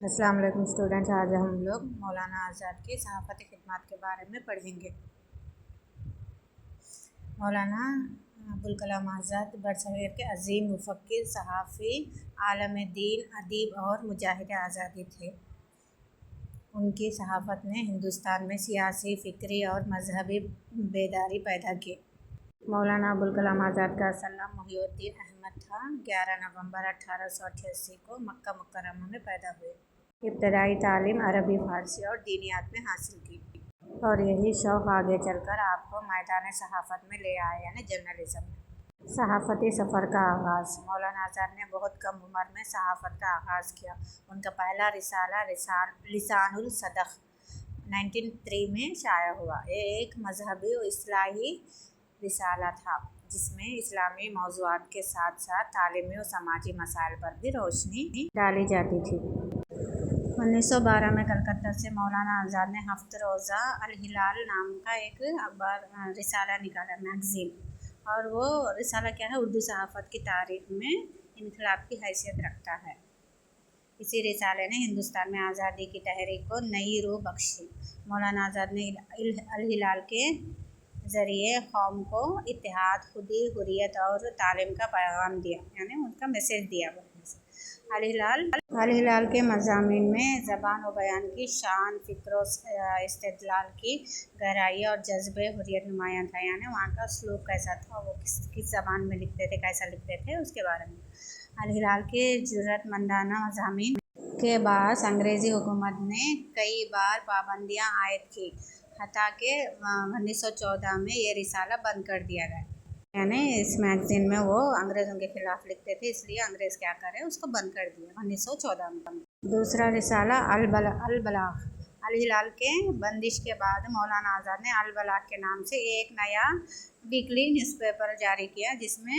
अस्सलाम वालेकुम स्टूडेंट्स। आज हम लोग मौलाना आज़ाद की सहाफ़ती खिदमत के बारे में पढ़ेंगे। मौलाना अबुल कलाम आज़ाद बरसग़ीर के अज़ीम मुफ़क्किर, सहाफ़ी, आलम दीन, अदीब और मुजाहिद आज़ादी थे। उनकी सहाफ़त ने हिंदुस्तान में सियासी, फ़िक्री और मज़हबी बेदारी पैदा की। मौलाना अबुल कलाम आज़ाद का असल नाम मुहिउद्दीन अहमद था। 11 नवंबर 1888 को मक्का मुकर्रमा में पैदा हुए। इब्तदाई तालीम अरबी, फ़ारसी और दीनियात में हासिल की और यही शौक़ आगे चलकर आपको मैदान सहाफ़त में ले आया, यानी जर्नलिज़म में। सहाफ़ती सफ़र का आगाज़। मौलाना आज़ाद ने बहुत कम उम्र में सहाफ़त का आगाज़ किया। उनका पहला रिसाला लिसानुल सदक़ 1903 में शाया हुआ। ये एक मज़हबी और इस्लाही रिसाला था जिसमें इस्लामी मौज़ूआत के साथ साथ तालीमी और समाजी मसाइल पर भी रोशनी डाली जाती थी। 1912 में कलकत्ता से मौलाना आज़ाद ने हफ्त रोज़ा अल हिलाल नाम का एक अखबार रिसाला निकाला, मैगज़ीन, और वो रिसाला क्या है, उर्दू सहाफ़त की तारीख़ में इनकलाब की हैसियत रखता है। इसी रिसाले ने हिंदुस्तान में आज़ादी की तहरीक को नई रूह बख्शी। मौलाना आज़ाद ने अल हिलाल के ज़रिए कौम को इत्तेहाद, खुदी, हुर्रियत और तालीम का पैगाम दिया, यानी उनका मैसेज दिया। अल हिलाल के मज़ामीन में ज़बान और बयान की शान, फ़िक्र और इस्तिदलाल की गहराई और जज्बे हुर्रियत नुमायाँ था, यानी वहाँ का उसलूब कैसा था, वो किस ज़बान में लिखते थे, कैसा लिखते थे, उसके बारे में। अल हिलाल के जुर्रतमंदाना मज़ामीन के बाद अंग्रेज़ी हुकूमत ने कई बार पाबंदियाँ आयद की, हत्ता के 1914 में ये रिसाला बंद कर दिया गया। यानी इस मैगज़ीन में वो अंग्रेज़ों के ख़िलाफ़ लिखते थे, इसलिए अंग्रेज़ क्या करें, उसको बंद कर दिया 1914 में। दूसरा रिसाला अल बलाग़। अल हिलाल के बंदिश के बाद मौलाना आज़ाद ने अल बलाग़ के नाम से एक नया वीकली न्यूज़पेपर जारी किया, जिसमें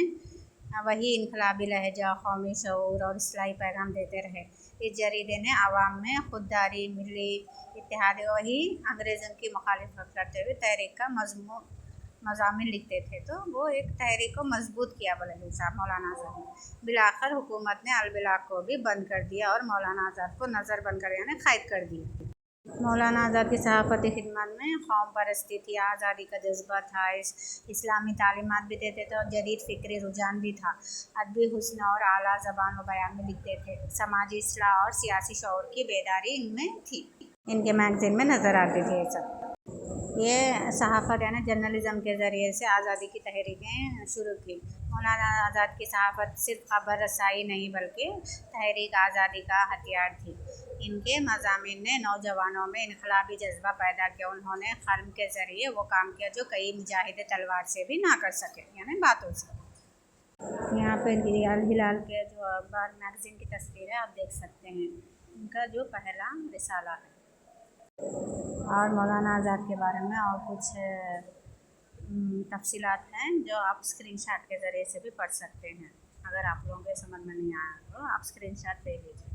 वही इनकलाबी लहजा, कौमी शऊर और इस्लाही पैगाम देते रहे। इस जरीदे ने आवाम में खुददारी, मिली इत्तेहाद, वही अंग्रेज़ों की मुखालिफत करते हुए तहरीक का मज़ामीन लिखते थे, तो वो एक तहरीक को मजबूत किया मौलाना आज़ाद ने। बिलाखिर हुकूमत ने अल बलाग़ को भी बंद कर दिया और मौलाना आज़ाद को नज़रबंद कर, यानी क़ैद कर दिया। मौलाना आज़ाद की सहाफ़ती खिदमत में कौम परस्ती थी, आज़ादी का जज्बा था, इस्लामी तालीमात भी देते थे और जदीद फ़िक्री रुझान भी था। अदबी हुस्न और आला ज़बान व बयान में लिखते थे। समाजी इस्लाह और सियासी शऊर की बेदारी इनमें थी, इनके मैगज़ीन में नज़र आती थी। ये सब ये सहाफ़त यानी जर्नलिज़म के ज़रिए से आज़ादी की तहरीकें शुरू की। मौलाना आज़ाद की सहाफ़त सिर्फ ख़बर रसाई नहीं बल्कि तहरीक आज़ादी का हथियार थी। इनके मज़ामीन ने नौजवानों में इनकलाबी जज्बा पैदा किया। उन्होंने क़ल्म के ज़रिए वो काम किया जो कई मुजाहिद तलवार से भी ना कर सके, यानी बातों से। यहाँ पर अल हिलाल के जो अखबार मैगज़ीन की तस्वीर है, आप देख सकते हैं, उनका जो पहला रिसाला है। और मौलाना आज़ाद के बारे में और कुछ तफसीलात हैं जो आप स्क्रीनशॉट के ज़रिए से भी पढ़ सकते हैं। अगर आप लोगों को समझ में नहीं आया तो आप स्क्रीनशॉट ले लीजिए।